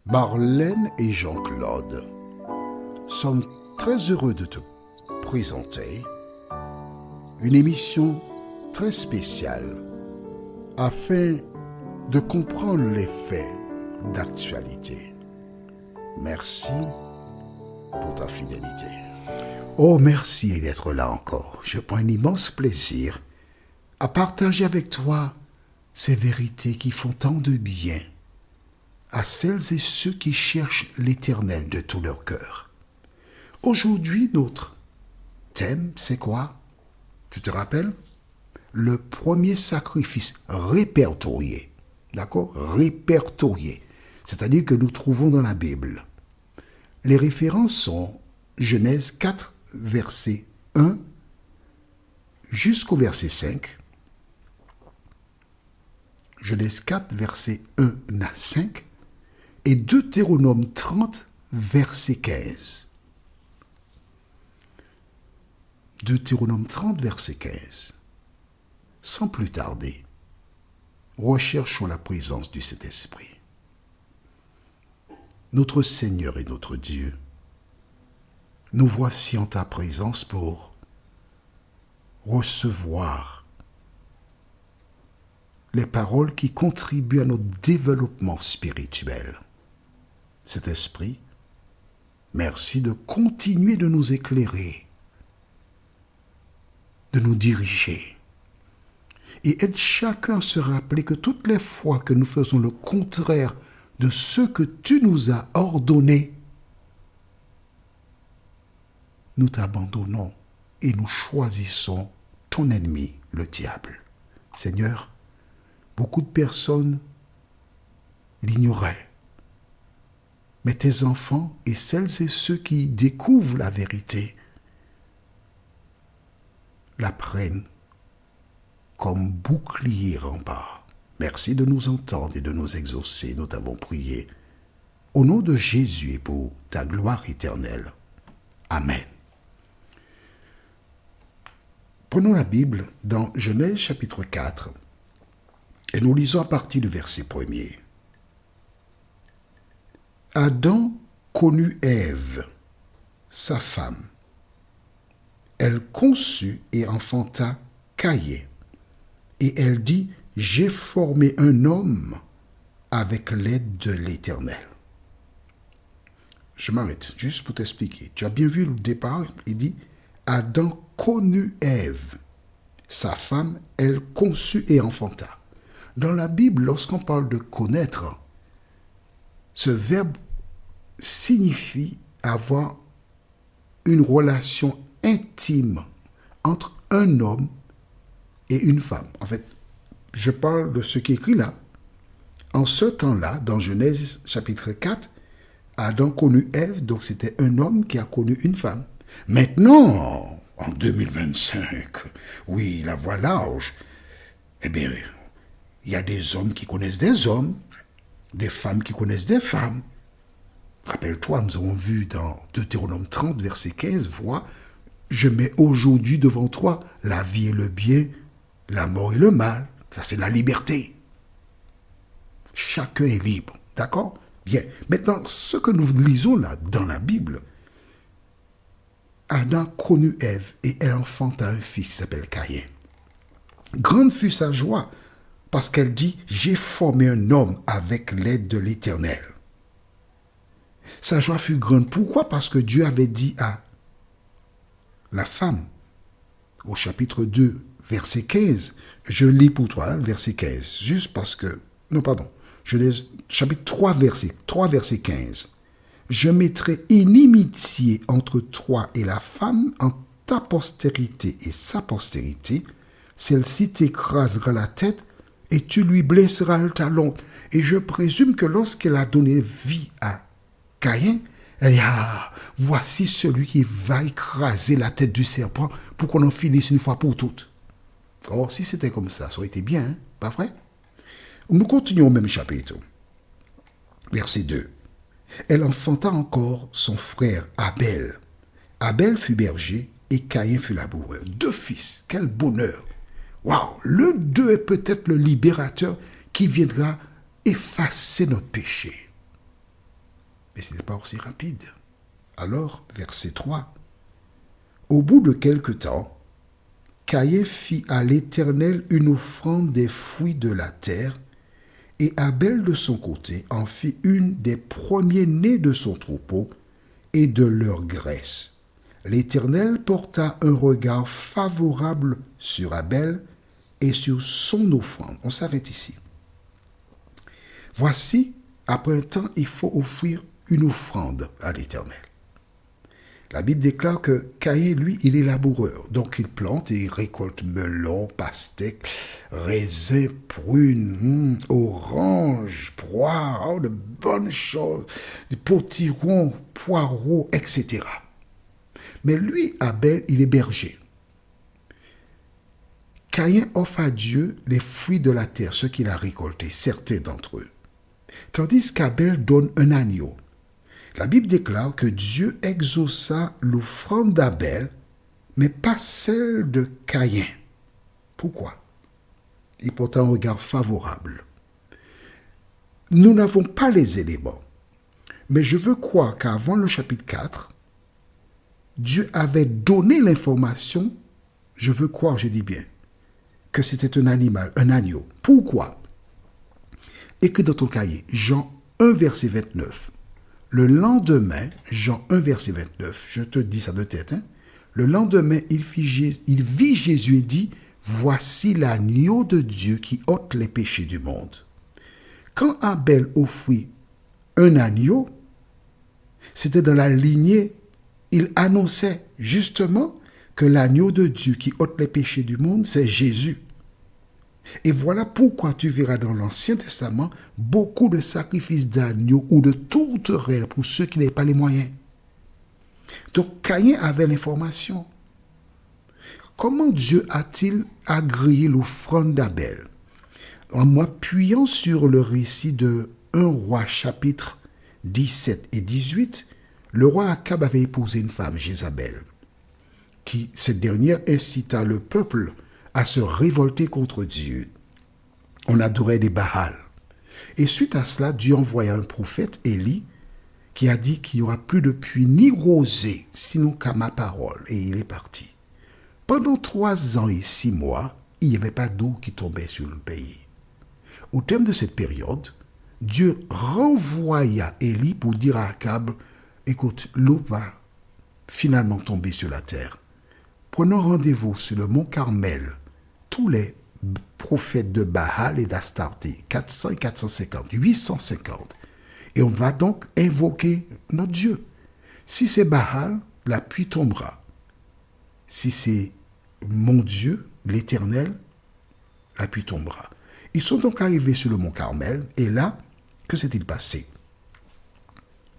Marlène et Jean-Claude sommes très heureux de te présenter une émission très spéciale afin de comprendre les faits d'actualité. Merci pour ta fidélité. Oh, merci d'être là encore. Je prends un immense plaisir à partager avec toi ces vérités qui font tant de bien à celles et ceux qui cherchent l'Éternel de tout leur cœur. Aujourd'hui, notre thème, c'est quoi? Tu te rappelles? Le premier sacrifice répertorié. D'accord? Répertorié. C'est-à-dire que nous trouvons dans la Bible. Les références sont Genèse 4, verset 1 jusqu'au verset 5. Genèse 4, verset 1 à 5. Et Deutéronome 30, verset 15. Deutéronome 30, verset 15. Sans plus tarder, recherchons la présence du Saint-Esprit. Notre Seigneur et notre Dieu, nous voici en ta présence pour recevoir les paroles qui contribuent à notre développement spirituel. Cet esprit, merci de continuer de nous éclairer, de nous diriger. Et aide chacun à se rappeler que toutes les fois que nous faisons le contraire de ce que tu nous as ordonné, nous t'abandonnons et nous choisissons ton ennemi, le diable. Seigneur, beaucoup de personnes l'ignoraient. Mais tes enfants et celles et ceux qui découvrent la vérité la prennent comme bouclier rempart. Merci de nous entendre et de nous exaucer. Nous t'avons prié. Au nom de Jésus et pour ta gloire éternelle. Amen. Prenons la Bible dans Genèse chapitre 4 et nous lisons à partir du verset 1er. Adam connut Ève, sa femme. Elle conçut et enfanta Caïn. Et elle dit, j'ai formé un homme avec l'aide de l'Éternel. Je m'arrête juste pour t'expliquer. Tu as bien vu le départ, il dit, Adam connut Ève, sa femme, elle conçut et enfanta. Dans la Bible, lorsqu'on parle de connaître, ce verbe signifie avoir une relation intime entre un homme et une femme. En fait, je parle de ce qui est écrit là. En ce temps-là, dans Genèse chapitre 4, Adam connut Ève, donc c'était un homme qui a connu une femme. Maintenant, en 2025, oui, la voie large, eh bien, il y a des hommes qui connaissent des hommes, des femmes qui connaissent des femmes. Rappelle-toi, nous avons vu dans Deutéronome 30, verset 15, vois, je mets aujourd'hui devant toi la vie et le bien, la mort et le mal. Ça, c'est la liberté. Chacun est libre. D'accord? Bien. Maintenant, ce que nous lisons là, dans la Bible, Adam connut Ève et elle enfanta un fils qui s'appelle Caïn. Grande fut sa joie parce qu'elle dit, j'ai formé un homme avec l'aide de l'Éternel. Sa joie fut grande. Pourquoi? Parce que Dieu avait dit à la femme, au chapitre 2, verset 15, je lis pour toi, verset 15, juste parce que, non, pardon, chapitre 3, verset 15. Je mettrai inimitié entre toi et la femme, en ta postérité et sa postérité. Celle-ci t'écrasera la tête et tu lui blesseras le talon. Et je présume que lorsqu'elle a donné vie à Caïn, elle dit, voici celui qui va écraser la tête du serpent pour qu'on en finisse une fois pour toutes. Or, si c'était comme ça aurait été bien, hein? Pas vrai? Nous continuons au même chapitre. Verset 2. Elle enfanta encore son frère Abel. Abel fut berger et Caïn fut laboureur. 2 fils, quel bonheur! Waouh! Le 2 est peut-être le libérateur qui viendra effacer notre péché. Mais ce n'était pas aussi rapide. Alors, verset 3. Au bout de quelque temps, Caïn fit à l'Éternel une offrande des fruits de la terre, et Abel de son côté en fit une des premiers-nés de son troupeau et de leur graisse. L'Éternel porta un regard favorable sur Abel et sur son offrande. On s'arrête ici. Voici, après un temps, il faut offrir une offrande à l'Éternel. La Bible déclare que Caïn, lui, il est laboureur. Donc, il plante et il récolte melons, pastèques, raisins, prunes, oranges, poires, de bonnes choses, des potirons, poireaux, etc. Mais lui, Abel, il est berger. Caïn offre à Dieu les fruits de la terre, ceux qu'il a récoltés, certains d'entre eux. Tandis qu'Abel donne un agneau. La Bible déclare que Dieu exauça l'offrande d'Abel, mais pas celle de Caïn. Pourquoi? Il porte un regard favorable. Nous n'avons pas les éléments, mais je veux croire qu'avant le chapitre 4, Dieu avait donné l'information, je veux croire, je dis bien, que c'était un animal, un agneau. Pourquoi? Écrit dans ton cahier, Jean 1, verset 29. Le lendemain, Jean 1, verset 29, je te dis ça de tête, le lendemain, il vit Jésus et dit, voici l'agneau de Dieu qui ôte les péchés du monde. Quand Abel offrit un agneau, c'était dans la lignée, il annonçait justement que l'agneau de Dieu qui ôte les péchés du monde, c'est Jésus. Et voilà pourquoi tu verras dans l'Ancien Testament beaucoup de sacrifices d'agneaux ou de tourterelles pour ceux qui n'avaient pas les moyens. Donc Caïn avait l'information. Comment Dieu a-t-il agréé l'offrande d'Abel? En m'appuyant sur le récit de 1 roi chapitre 17 et 18, le roi Akab avait épousé une femme, Jézabel, cette dernière incita le peuple à se révolter contre Dieu. On adorait des Baals. Et suite à cela, Dieu envoya un prophète, Élie, qui a dit qu'il n'y aura plus de pluie ni rosée, sinon qu'à ma parole. Et il est parti. Pendant 3 ans et 6 mois, il n'y avait pas d'eau qui tombait sur le pays. Au terme de cette période, Dieu renvoya Élie pour dire à Akab, écoute, l'eau va finalement tomber sur la terre. Prenons rendez-vous sur le mont Carmel, tous les prophètes de Baal et d'Astarté, 400 et 450, 850. Et on va donc invoquer notre Dieu. Si c'est Baal, la pluie tombera. Si c'est mon Dieu, l'Éternel, la pluie tombera. Ils sont donc arrivés sur le mont Carmel, et là, que s'est-il passé?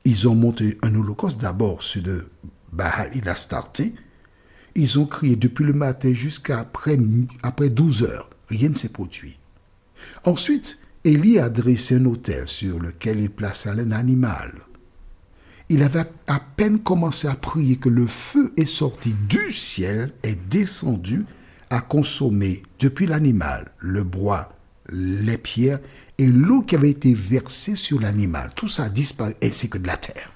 Ils ont monté un holocauste d'abord sur de Baal et d'Astarté. Ils ont crié depuis le matin jusqu'à après 12 heures. Rien ne s'est produit. Ensuite, Élie a dressé un autel sur lequel il plaça un animal. Il avait à peine commencé à prier que le feu est sorti du ciel, est descendu, a consommé depuis l'animal le bois, les pierres et l'eau qui avait été versée sur l'animal. Tout ça a disparu, ainsi que de la terre.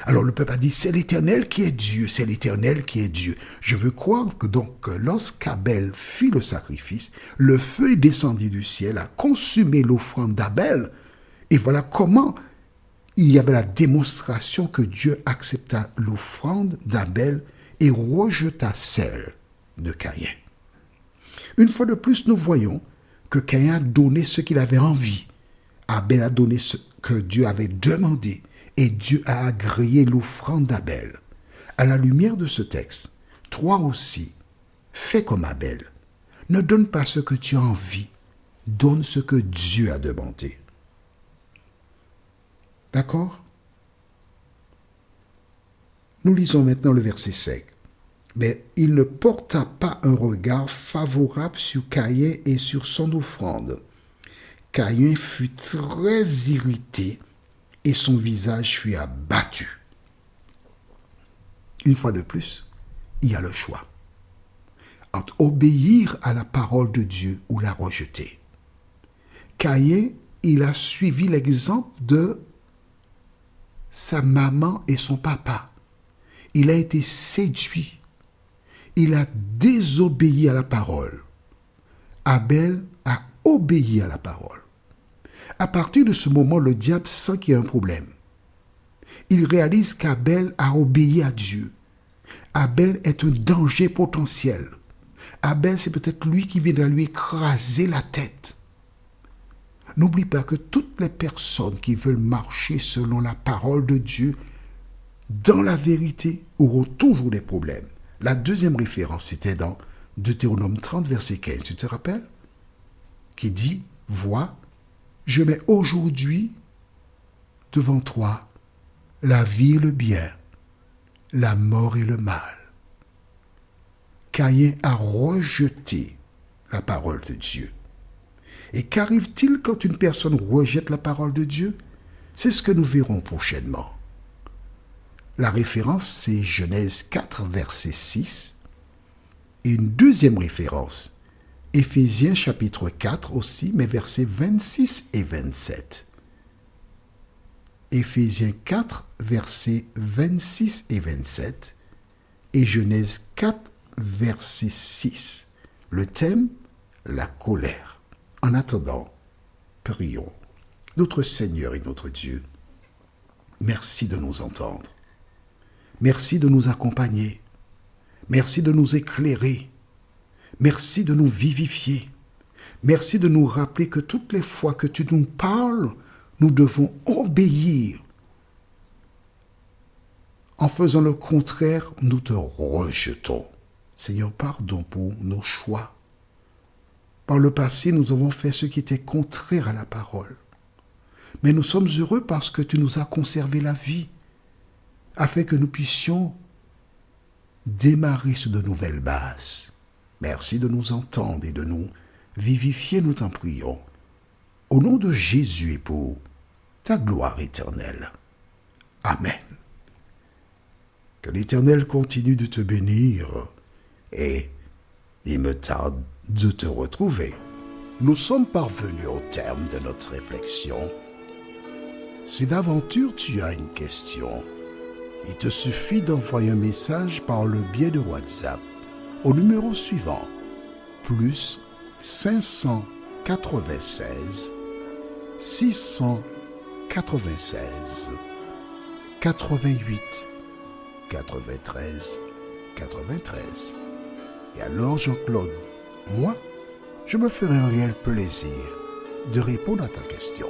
Alors le peuple a dit, c'est l'Éternel qui est Dieu, c'est l'Éternel qui est Dieu. Je veux croire que donc, lorsqu'Abel fit le sacrifice, le feu est descendu du ciel, a consumé l'offrande d'Abel, et voilà comment il y avait la démonstration que Dieu accepta l'offrande d'Abel et rejeta celle de Caïn. Une fois de plus, nous voyons que Caïn a donné ce qu'il avait envie. Abel a donné ce que Dieu avait demandé. Et Dieu a agréé l'offrande d'Abel. À la lumière de ce texte, toi aussi, fais comme Abel. Ne donne pas ce que tu as envie, donne ce que Dieu a demandé. D'accord? Nous lisons maintenant le verset 5. Mais il ne porta pas un regard favorable sur Caïn et sur son offrande. Caïn fut très irrité et son visage fut abattu. Une fois de plus, il y a le choix entre obéir à la parole de Dieu ou la rejeter. Caïn, il a suivi l'exemple de sa maman et son papa. Il a été séduit. Il a désobéi à la parole. Abel a obéi à la parole. À partir de ce moment, le diable sent qu'il y a un problème. Il réalise qu'Abel a obéi à Dieu. Abel est un danger potentiel. Abel, c'est peut-être lui qui viendra lui écraser la tête. N'oublie pas que toutes les personnes qui veulent marcher selon la parole de Dieu, dans la vérité, auront toujours des problèmes. La deuxième référence, c'était dans Deutéronome 30, verset 15, tu te rappelles? Qui dit, « Vois, je mets aujourd'hui devant toi la vie et le bien, la mort et le mal. » Caïn a rejeté la parole de Dieu. Et qu'arrive-t-il quand une personne rejette la parole de Dieu? C'est ce que nous verrons prochainement. La référence, c'est Genèse 4, verset 6. Et une deuxième référence, Éphésiens chapitre 4 aussi, mais versets 26 et 27. Éphésiens 4, versets 26 et 27. Et Genèse 4, verset 6. Le thème, la colère. En attendant, prions. Notre Seigneur et notre Dieu, merci de nous entendre. Merci de nous accompagner. Merci de nous éclairer. Merci de nous vivifier. Merci de nous rappeler que toutes les fois que tu nous parles, nous devons obéir. En faisant le contraire, nous te rejetons. Seigneur, pardon pour nos choix. Par le passé, nous avons fait ce qui était contraire à la parole. Mais nous sommes heureux parce que tu nous as conservé la vie, afin que nous puissions démarrer sur de nouvelles bases. Merci de nous entendre et de nous vivifier, nous t'en prions. Au nom de Jésus et pour ta gloire éternelle. Amen. Que l'Éternel continue de te bénir et il me tarde de te retrouver. Nous sommes parvenus au terme de notre réflexion. Si d'aventure tu as une question, il te suffit d'envoyer un message par le biais de WhatsApp au numéro suivant, plus 596 696 88 93 93. Et alors Jean-Claude, moi, je me ferai un réel plaisir de répondre à ta question.